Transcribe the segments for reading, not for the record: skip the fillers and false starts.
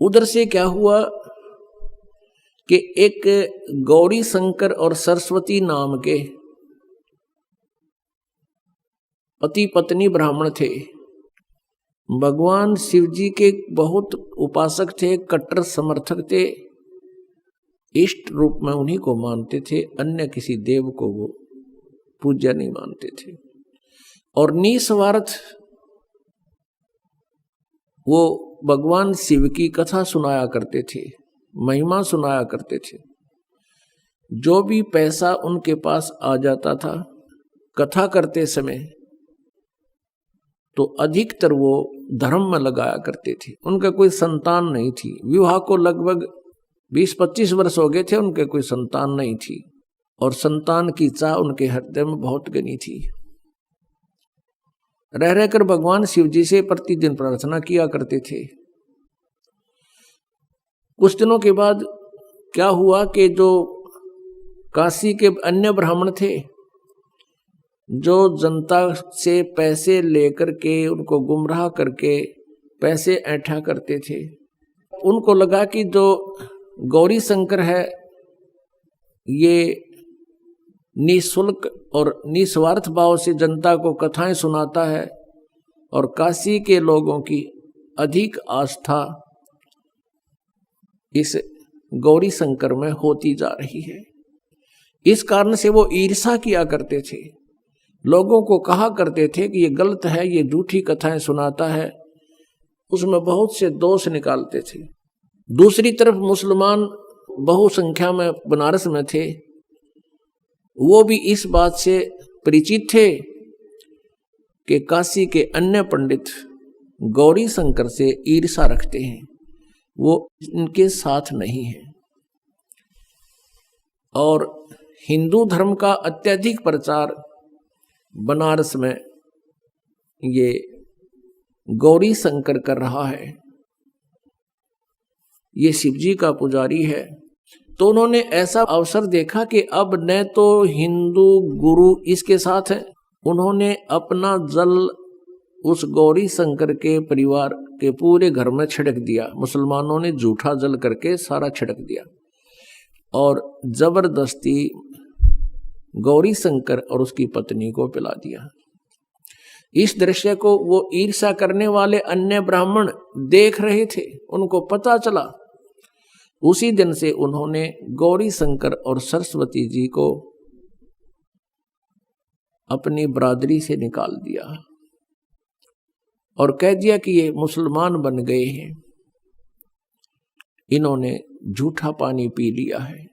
उधर से क्या हुआ कि एक गौरी शंकर और सरस्वती नाम के पति पत्नी ब्राह्मण थे। भगवान शिव जी के बहुत उपासक थे, कट्टर समर्थक थे, इष्ट रूप में उन्हीं को मानते थे, अन्य किसी देव को वो पूज्य नहीं मानते थे। और निस्वार्थ वो भगवान शिव की कथा सुनाया करते थे, महिमा सुनाया करते थे। जो भी पैसा उनके पास आ जाता था कथा करते समय, तो अधिकतर वो धर्म में लगाया करते थे। उनका कोई संतान नहीं थी, विवाह को लगभग 20-25 वर्ष हो गए थे, उनके कोई संतान नहीं थी, और संतान की चाह उनके हृदय में बहुत घनी थी। रह रहकर भगवान शिव जी से प्रतिदिन प्रार्थना किया करते थे। कुछ दिनों के बाद क्या हुआ कि जो काशी के अन्य ब्राह्मण थे, जो जनता से पैसे लेकर के उनको गुमराह करके पैसे ऐंठा करते थे, उनको लगा कि जो गौरी शंकर है ये निःशुल्क और निस्वार्थ भाव से जनता को कथाएं सुनाता है, और काशी के लोगों की अधिक आस्था इस गौरी शंकर में होती जा रही है। इस कारण से वो ईर्षा किया करते थे, लोगों को कहा करते थे कि ये गलत है, ये झूठी कथाएं सुनाता है, उसमें बहुत से दोष निकालते थे। दूसरी तरफ मुसलमान बहुसंख्या में बनारस में थे, वो भी इस बात से परिचित थे कि काशी के अन्य पंडित गौरी शंकर से ईर्षा रखते हैं, वो इनके साथ नहीं है। और हिंदू धर्म का अत्यधिक प्रचार बनारस में ये गौरी शंकर कर रहा है, ये शिव जी का पुजारी है। तो उन्होंने ऐसा अवसर देखा कि अब न तो हिंदू गुरु इसके साथ है, उन्होंने अपना जल उस गौरी शंकर के परिवार के पूरे घर में छिड़क दिया। मुसलमानों ने झूठा जल करके सारा छिड़क दिया और जबरदस्ती गौरी शंकर और उसकी पत्नी को पिला दिया। इस दृश्य को वो ईर्ष्या करने वाले अन्य ब्राह्मण देख रहे थे, उनको पता चला। उसी दिन से उन्होंने गौरी शंकर और सरस्वती जी को अपनी बरादरी से निकाल दिया और कह दिया कि ये मुसलमान बन गए हैं, इन्होंने झूठा पानी पी लिया है,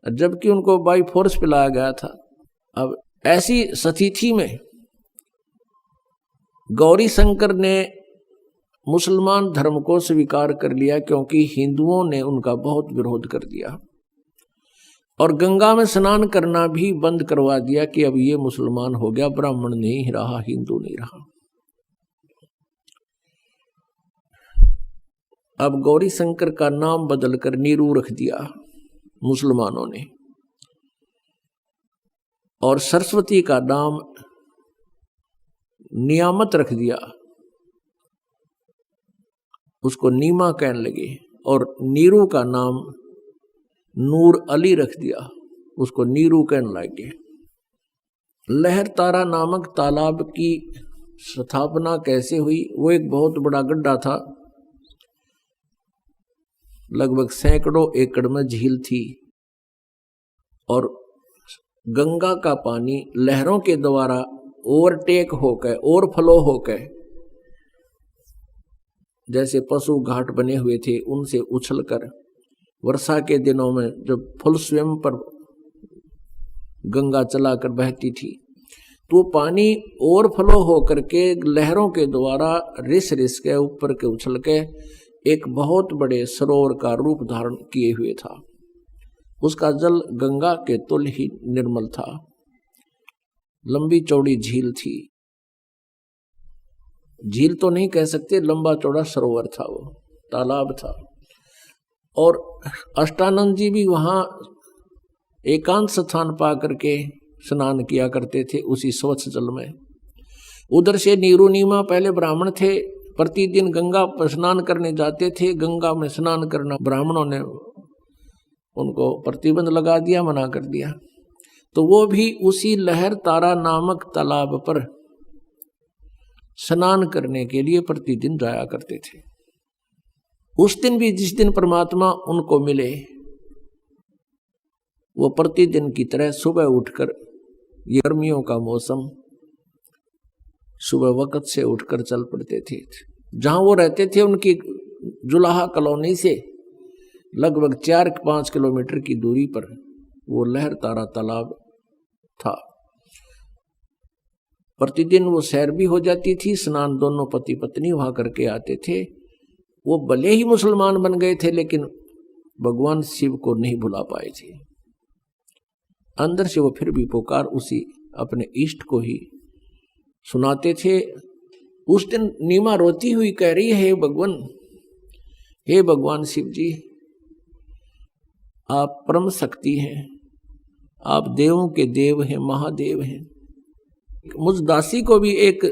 जबकि उनको बाई फोर्स पिलाया गया था। अब ऐसी स्थिति में गौरी शंकर ने मुसलमान धर्म को स्वीकार कर लिया, क्योंकि हिंदुओं ने उनका बहुत विरोध कर दिया और गंगा में स्नान करना भी बंद करवा दिया कि अब ये मुसलमान हो गया, ब्राह्मण नहीं रहा, हिंदू नहीं रहा। अब गौरी शंकर का नाम बदलकर नीरू रख दिया मुसलमानों ने, और सरस्वती का नाम नियामत रख दिया, उसको नीमा कहने लगे, और नीरू का नाम नूर अली रख दिया, उसको नीरू कहने लगे। लहर तारा नामक तालाब की स्थापना कैसे हुई? वो एक बहुत बड़ा गड्ढा था, लगभग सैकड़ों एकड़ में झील थी, और गंगा का पानी लहरों के द्वारा ओवरटेक होकर, ओवरफ्लो होकर, जैसे पशु घाट बने हुए थे उनसे उछलकर वर्षा के दिनों में जब फुल स्वयं पर गंगा चलाकर बहती थी, तो पानी ओवरफ्लो होकर के लहरों के द्वारा रिस रिस के ऊपर के उछल के एक बहुत बड़े सरोवर का रूप धारण किए हुए था। उसका जल गंगा के तुल्य ही निर्मल था, लंबी चौड़ी झील थी, झील तो नहीं कह सकते, लंबा चौड़ा सरोवर था, वो तालाब था। और अष्टानंद जी भी वहां एकांत स्थान पा करके स्नान किया करते थे उसी स्वच्छ जल में। उधर से नीरू नीमा पहले ब्राह्मण थे, प्रतिदिन गंगा पर स्नान करने जाते थे। गंगा में स्नान करना ब्राह्मणों ने उनको प्रतिबंध लगा दिया, मना कर दिया। तो वो भी उसी लहर तारा नामक तालाब पर स्नान करने के लिए प्रतिदिन जाया करते थे। उस दिन भी जिस दिन परमात्मा उनको मिले, वो प्रतिदिन की तरह सुबह उठकर, ये गर्मियों का मौसम, सुबह वक्त से उठकर चल पड़ते थे। जहां वो रहते थे उनकी जुलाहा कॉलोनी से लगभग 4-5 किलोमीटर की दूरी पर वो लहर तारा तालाब था। प्रतिदिन वो सैर भी हो जाती थी, स्नान दोनों पति पत्नी वहां करके आते थे। वो भले ही मुसलमान बन गए थे, लेकिन भगवान शिव को नहीं भुला पाए थे। अंदर से वो फिर भी पुकार उसी अपने इष्ट को ही सुनाते थे। उस दिन नीमा रोती हुई कह रही है, हे भगवान शिव जी, आप परम शक्ति हैं, आप देवों के देव हैं, महादेव हैं। मुझ दासी को भी एक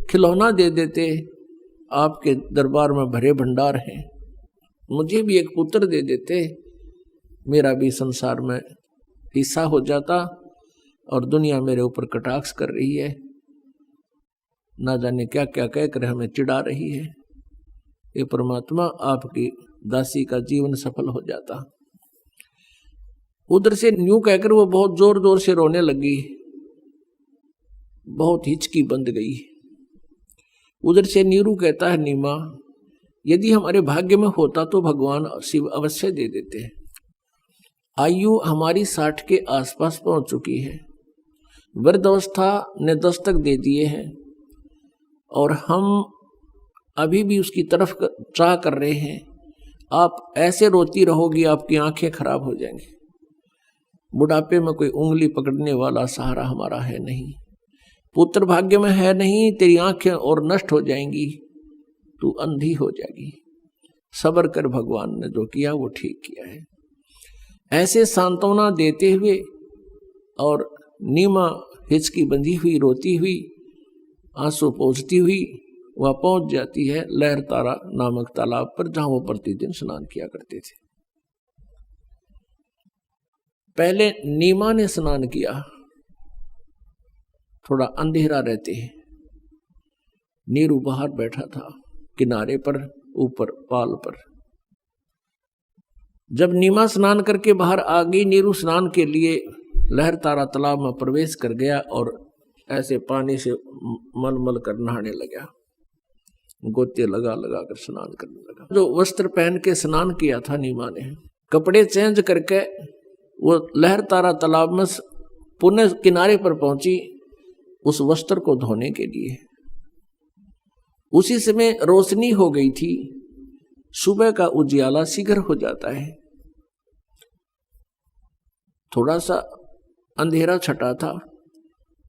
खिलौना दे देते, आपके दरबार में भरे भंडार हैं। मुझे भी एक पुत्र दे देते, मेरा भी संसार में हिस्सा हो जाता। और दुनिया मेरे ऊपर कटाक्ष कर रही है, ना जाने क्या क्या कहकर हमें चिढ़ा रही है। ये परमात्मा, आपकी दासी का जीवन सफल हो जाता। उधर से न्यू कहकर वो बहुत जोर जोर से रोने लगी, बहुत हिचकी बंद गई। उधर से नीरू कहता है, नीमा, यदि हमारे भाग्य में होता तो भगवान शिव अवश्य दे देते। आयु हमारी 60 के आसपास पहुंच चुकी है, वृद्धावस्था ने दस्तक दे दिए हैं, और हम अभी भी उसकी तरफ चाह कर रहे हैं। आप ऐसे रोती रहोगी, आपकी आंखें खराब हो जाएंगी। बुढ़ापे में कोई उंगली पकड़ने वाला सहारा हमारा है नहीं, पुत्र भाग्य में है नहीं, तेरी आंखें और नष्ट हो जाएंगी, तू अंधी हो जाएगी। सब्र कर, भगवान ने जो किया वो ठीक किया है। ऐसे सांत्वना देते हुए और नीमा हिचकी बंधी हुई रोती हुई, आंसू पोंछती हुई वह पहुंच जाती है लहर तारा नामक तालाब पर, जहां वो प्रतिदिन स्नान किया करते थे। पहले नीमा ने स्नान किया, थोड़ा अंधेरा रहते हैं। नीरू बाहर बैठा था किनारे पर, ऊपर पाल पर। जब नीमा स्नान करके बाहर आ गई, नीरू स्नान के लिए लहर तारा तालाब में प्रवेश कर गया और ऐसे पानी से मल कर नहाने लगा, गोते लगा लगा कर स्नान करने लगा। जो वस्त्र पहन के स्नान किया था नीमा ने, कपड़े चेंज करके वो लहर तारा तालाब में पुनः किनारे पर पहुंची उस वस्त्र को धोने के लिए। उसी समय रोशनी हो गई थी, सुबह का उजियाला शीघ्र हो जाता है। थोड़ा सा अंधेरा छटा था,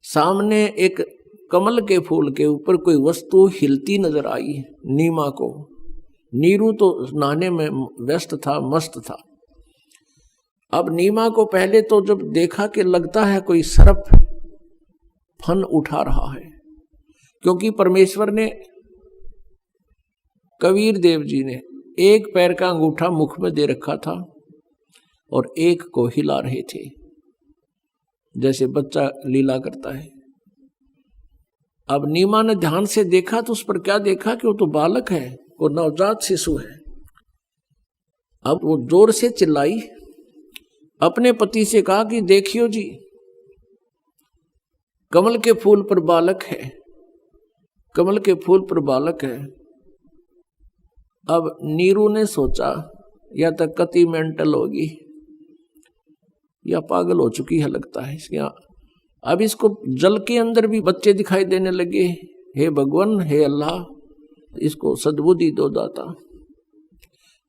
सामने एक कमल के फूल के ऊपर कोई वस्तु हिलती नजर आई नीमा को। नीरू तो नहाने में व्यस्त था, मस्त था। अब नीमा को पहले तो जब देखा कि लगता है कोई सर्प फन उठा रहा है, क्योंकि परमेश्वर ने, कबीर देव जी ने एक पैर का अंगूठा मुख में दे रखा था और एक को हिला रहे थे, जैसे बच्चा लीला करता है। अब नीमा ने ध्यान से देखा तो उस पर क्या देखा कि वो तो बालक है, वो नवजात शिशु है। अब वो जोर से चिल्लाई, अपने पति से कहा कि देखियो जी, कमल के फूल पर बालक है, कमल के फूल पर बालक है। अब नीरू ने सोचा या तो कति मेंटल होगी या पागल हो चुकी है लगता है इसके। अब इसको जल के अंदर भी बच्चे दिखाई देने लगे। हे भगवान, हे अल्लाह, इसको सद्बुद्धि दो दाता।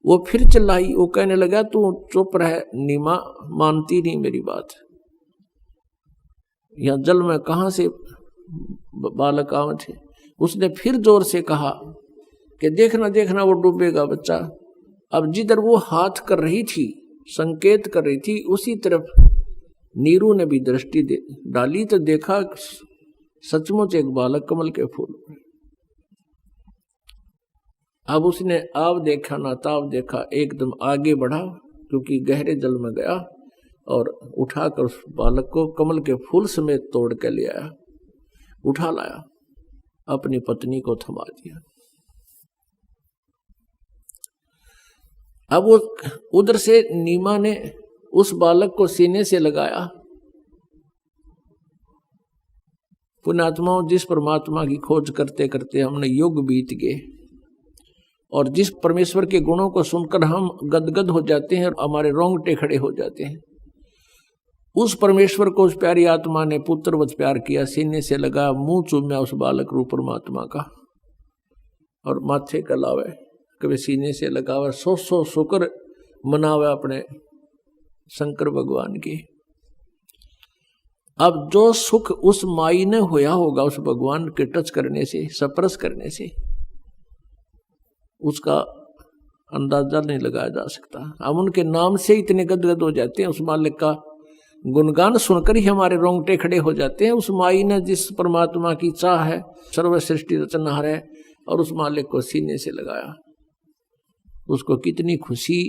वो फिर चिल्लाई, वो कहने लगा तू चुप रह नीमा, मानती नहीं मेरी बात। या जल में कहां से बालक आवे थे। उसने फिर जोर से कहा कि देखना देखना वो डूबेगा बच्चा। अब जिधर वो हाथ कर रही थी, संकेत कर रही थी, उसी तरफ नीरू ने भी दृष्टि डाली तो देखा सचमुच एक बालक कमल के फूल। अब उसने आव देखा ना ताव देखा, एकदम आगे बढ़ा क्योंकि गहरे जल में गया और उठाकर उस बालक को कमल के फूल समेत तोड़ के ले आया, उठा लाया, अपनी पत्नी को थमा दिया। अब वो उधर से नीमा ने उस बालक को सीने से लगाया। पुण्यात्माओं, जिस परमात्मा की खोज करते करते हमने युग बीत गए और जिस परमेश्वर के गुणों को सुनकर हम गदगद हो जाते हैं और हमारे रोंगटे खड़े हो जाते हैं, उस परमेश्वर को उस प्यारी आत्मा ने पुत्रवत प्यार किया, सीने से लगा, मुंह चूम्या उस बालक रूप परमात्मा का और माथे का लावे, कभी सीने से लगावे, 100 शुक्र मनावे अपने शंकर भगवान की। अब जो सुख उस माई ने होया होगा उस भगवान के टच करने से, स्पर्श करने से, उसका अंदाजा नहीं लगाया जा सकता। हम उनके नाम से इतने गदगद हो जाते हैं, उस मालिक का गुणगान सुनकर ही हमारे रोंगटे खड़े हो जाते हैं। उस माई ने जिस परमात्मा की चाह है, सर्व सृष्टि रचनहार है, और उस मालिक को सीने से लगाया, उसको कितनी खुशी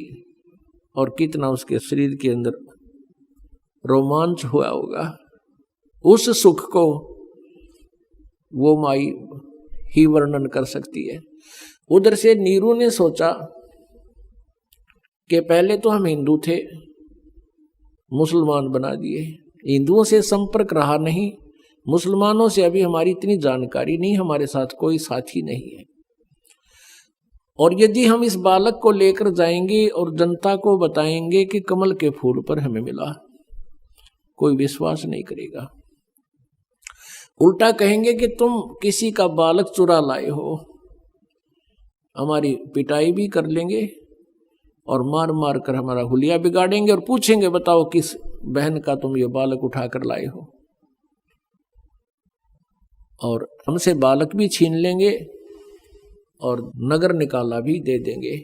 और कितना उसके शरीर के अंदर रोमांच हुआ होगा। उस सुख को वो माई ही वर्णन कर सकती है। उधर से नीरू ने सोचा कि पहले तो हम हिंदू थे, मुसलमान बना दिए, हिंदुओं से संपर्क रहा नहीं, मुसलमानों से अभी हमारी इतनी जानकारी नहीं, हमारे साथ कोई साथी नहीं है, और यदि हम इस बालक को लेकर जाएंगे और जनता को बताएंगे कि कमल के फूल पर हमें मिला, कोई विश्वास नहीं करेगा। उल्टा कहेंगे कि तुम किसी का बालक चुरा लाए हो, हमारी पिटाई भी कर लेंगे और मार मार कर हमारा हुलिया बिगाड़ेंगे और पूछेंगे बताओ किस बहन का तुम ये बालक उठा कर लाए हो, और हमसे बालक भी छीन लेंगे और नगर निकाला भी दे देंगे।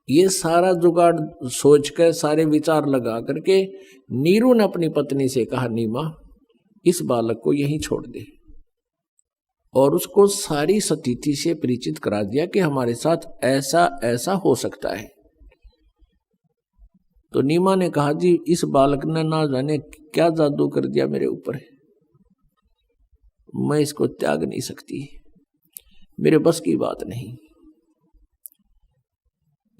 ये सारा जुगाड़ सोचकर, सारे विचार लगा करके नीरू ने अपनी पत्नी से कहा, नीमा इस बालक को यहीं छोड़ दे, और उसको सारी स्थिति से परिचित करा दिया कि हमारे साथ ऐसा ऐसा हो सकता है। तो नीमा ने कहा, जी इस बालक ने ना जाने क्या जादू कर दिया मेरे ऊपर, मैं इसको त्याग नहीं सकती, मेरे बस की बात नहीं।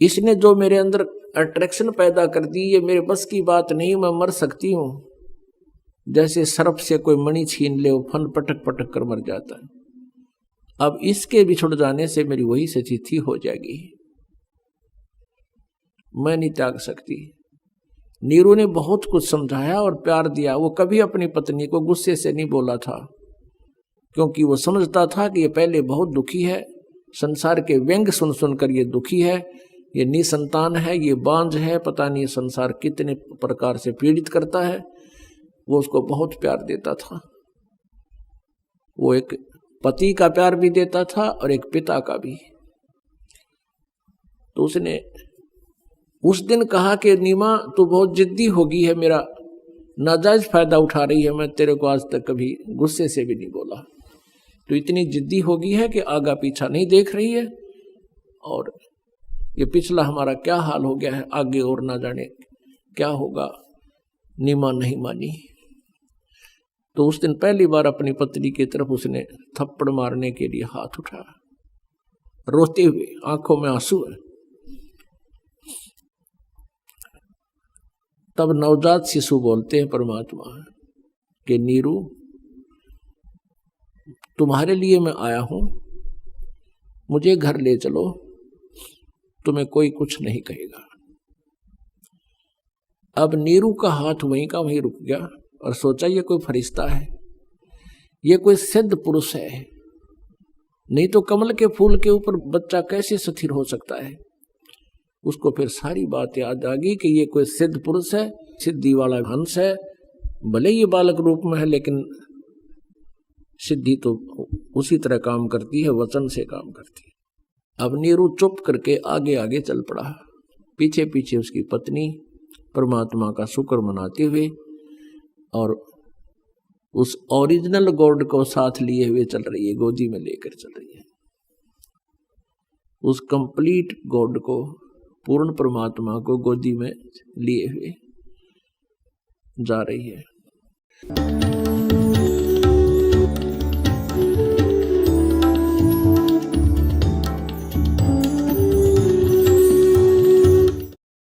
इसने जो मेरे अंदर अट्रैक्शन पैदा कर दी, ये मेरे बस की बात नहीं, मैं मर सकती हूं। जैसे सर्प से कोई मणि छीन ले, वो फन पटक पटक कर मर जाता है। अब इसके बिछुड़ जाने से मेरी वही स्थिति हो जाएगी, मैं नहीं त्याग सकती। नीरू ने बहुत कुछ समझाया और प्यार दिया। वो कभी अपनी पत्नी को गुस्से से नहीं बोला था, क्योंकि वो समझता था कि ये पहले बहुत दुखी है, संसार के व्यंग सुन सुनकर ये दुखी है, ये निसंतान है, ये बांझ है, पता नहीं संसार कितने प्रकार से पीड़ित करता है। वो उसको बहुत प्यार देता था, वो एक पति का प्यार भी देता था और एक पिता का भी। तो उसने उस दिन कहा कि नीमा तू बहुत जिद्दी हो गई है, मेरा नाजायज फायदा उठा रही है, मैं तेरे को आज तक कभी गुस्से से भी नहीं बोला, तो इतनी जिद्दी हो गई है कि आगा पीछा नहीं देख रही है, और ये पिछला हमारा क्या हाल हो गया है, आगे और ना जाने क्या होगा। नीमा नहीं मानी। तो उस दिन पहली बार अपनी पत्नी की तरफ उसने थप्पड़ मारने के लिए हाथ उठाया, रोते हुए, आंखों में आंसू है। तब नवजात शिशु बोलते हैं परमात्मा कि नीरू तुम्हारे लिए मैं आया हूं, मुझे घर ले चलो, तुम्हें कोई कुछ नहीं कहेगा। अब नीरू का हाथ वहीं का वहीं रुक गया और सोचा ये कोई फरिश्ता है, ये कोई सिद्ध पुरुष है, नहीं तो कमल के फूल के ऊपर बच्चा कैसे स्थिर हो सकता है। उसको फिर सारी बात याद आ गई कि ये कोई सिद्ध पुरुष है, सिद्धि वाला हंस है, भले ये बालक रूप में है लेकिन सिद्धि तो उसी तरह काम करती है, वचन से काम करती है। अब नीरू चुप करके आगे आगे चल पड़ा, पीछे पीछे उसकी पत्नी परमात्मा का शुक्र मनाते हुए और उस ओरिजिनल गॉड को साथ लिए हुए चल रही है, गोदी में लेकर चल रही है। उस कंप्लीट गॉड को, पूर्ण परमात्मा को गोदी में लिए हुए जा रही है।